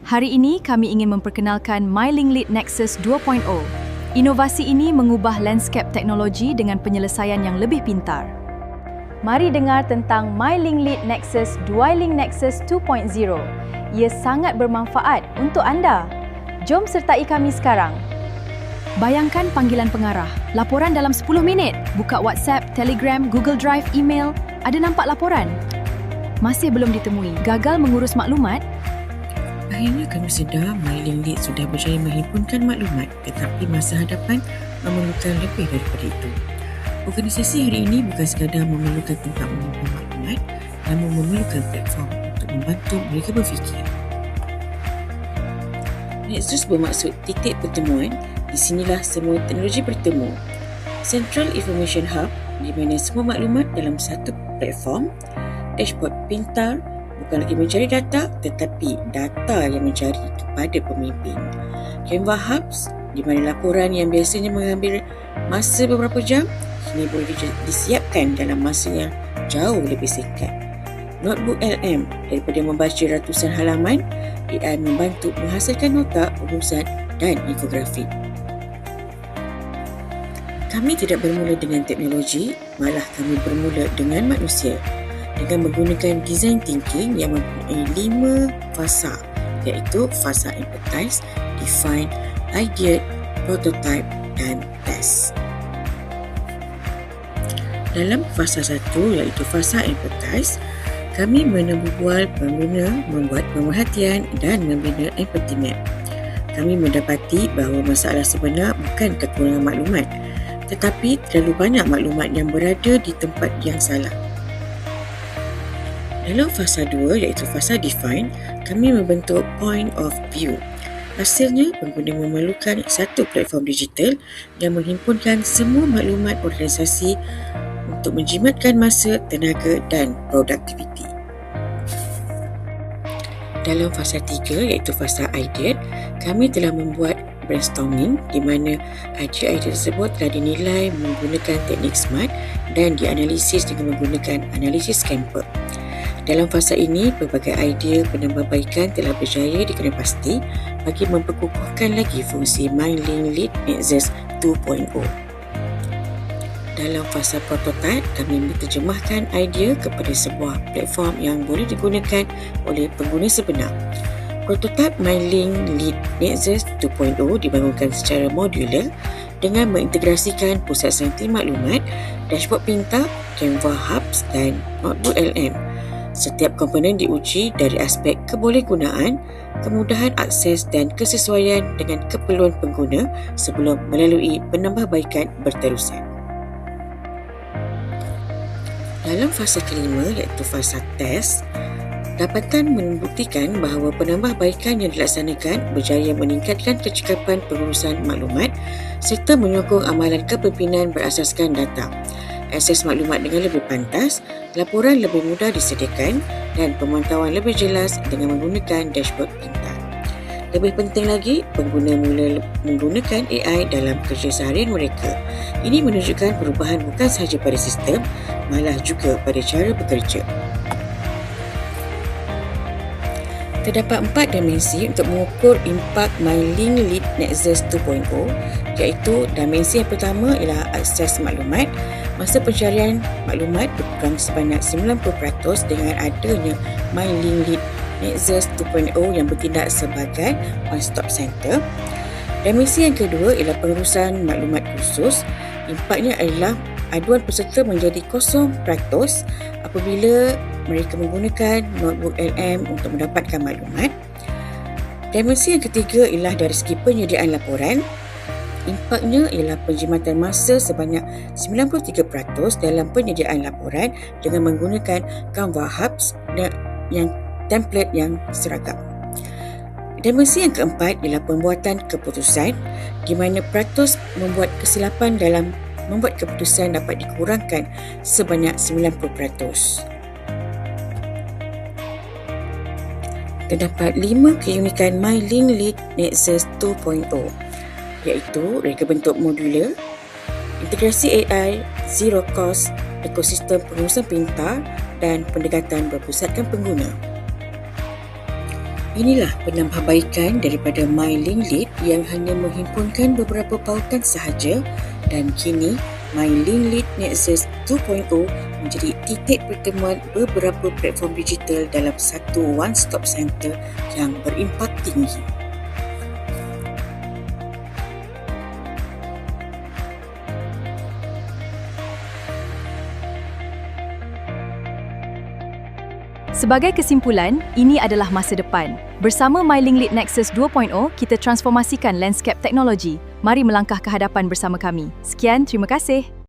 Hari ini kami ingin memperkenalkan MyLink Lead Nexus 2.0. Inovasi ini mengubah lanskap teknologi dengan penyelesaian yang lebih pintar. Mari dengar tentang MyLink Lead Nexus Dualink Nexus 2.0. Ia sangat bermanfaat untuk anda. Jom sertai kami sekarang. Bayangkan panggilan pengarah, laporan dalam 10 minit, buka WhatsApp, Telegram, Google Drive, email. Ada nampak laporan? Masih belum ditemui, gagal mengurus maklumat? Akhirnya kami sedar MyLink Lead sudah berjaya menghimpunkan maklumat, tetapi masa hadapan memerlukan lebih daripada itu. Organisasi hari ini bukan sekadar memerlukan tempat menyimpan maklumat, namun memerlukan platform untuk membantu mereka berfikir. Nexus bermaksud titik pertemuan. Di sinilah semua teknologi bertemu. Central Information Hub, di mana semua maklumat dalam satu platform. Dashboard pintar, bukan lagi mencari data, tetapi data yang mencari kepada pemimpin. Canva Hubs, di mana laporan yang biasanya mengambil masa beberapa jam, kini boleh disiapkan dalam masa yang jauh lebih singkat. Notebook LM, daripada membaca ratusan halaman, AI membantu menghasilkan nota, urusan dan infografik. Kami tidak bermula dengan teknologi, malah kami bermula dengan manusia dengan menggunakan design thinking yang mempunyai 5 fasa, iaitu fasa empathize, define, ideate, prototype dan test. Dalam fasa 1 iaitu fasa empathize, kami menemubual pengguna, membuat pemerhatian dan membina empathy map. Kami mendapati bahawa masalah sebenar bukan kekurangan maklumat, tetapi terlalu banyak maklumat yang berada di tempat yang salah. Dalam fasa 2 iaitu fasa define, kami membentuk point of view. Hasilnya, pengguna memerlukan satu platform digital yang menghimpunkan semua maklumat organisasi untuk menjimatkan masa, tenaga dan produktiviti. Dalam fasa 3 iaitu fasa ideate, kami telah membuat brainstorming di mana idea-idea tersebut telah dinilai menggunakan teknik SMART dan dianalisis dengan menggunakan analisis Camper. Dalam fasa ini, pelbagai idea penambahbaikan telah berjaya dikenal pasti bagi memperkukuhkan lagi fungsi MyLink Lead Nexus 2.0. Dalam fasa prototype, kami menterjemahkan idea kepada sebuah platform yang boleh digunakan oleh pengguna sebenar. Prototype MyLink Lead Nexus 2.0 dibangunkan secara modular dengan mengintegrasikan pusat saintis maklumat, dashboard pintar, Canva Hubs dan Notebook LM. Setiap komponen diuji dari aspek kebolehgunaan, kemudahan akses dan kesesuaian dengan keperluan pengguna sebelum melalui penambahbaikan berterusan. Dalam fasa kelima iaitu fasa test, dapatan membuktikan bahawa penambahbaikan yang dilaksanakan berjaya meningkatkan kecekapan pengurusan maklumat serta menyokong amalan kepimpinan berasaskan data. Akses maklumat dengan lebih pantas, laporan lebih mudah disediakan dan pemantauan lebih jelas dengan menggunakan dashboard pintar. Lebih penting lagi, pengguna mula menggunakan AI dalam kerja seharian mereka. Ini menunjukkan perubahan bukan sahaja pada sistem, malah juga pada cara bekerja. Terdapat 4 dimensi untuk mengukur impak MyLink Lead Nexus 2.0, iaitu dimensi yang pertama ialah akses maklumat. Masa pencarian maklumat berkurang sebanyak 90% dengan adanya MyLink Lead Nexus 2.0 yang bertindak sebagai one-stop center. Dimensi yang kedua ialah pengurusan maklumat khusus. Impaknya adalah aduan peserta menjadi 0% apabila mereka menggunakan Notebook LM untuk mendapatkan maklumat. Dimensi yang ketiga ialah dari segi penyediaan laporan. Impaknya ialah penjimatan masa sebanyak 93% dalam penyediaan laporan dengan menggunakan Canva Hubs yang template yang seragam. Dimensi yang keempat ialah pembuatan keputusan di mana peratus membuat kesilapan dalam membuat keputusan dapat dikurangkan sebanyak 90%. Terdapat 5 keunikan MyLink Lead Nexus 2.0, iaitu reka bentuk modular, integrasi AI, zero cost, ekosistem pengurusan pintar dan pendekatan berpusatkan pengguna. Inilah penambahbaikan daripada MyLink Lead yang hanya menghimpunkan beberapa pautan sahaja, dan kini MyLink Lead Nexus 2.0 menjadi titik pertemuan beberapa platform digital dalam satu one-stop center yang berimpak tinggi. Sebagai kesimpulan, ini adalah masa depan. Bersama MyLink Lead Nexus 2.0, kita transformasikan landscape teknologi. Mari melangkah ke hadapan bersama kami. Sekian, terima kasih.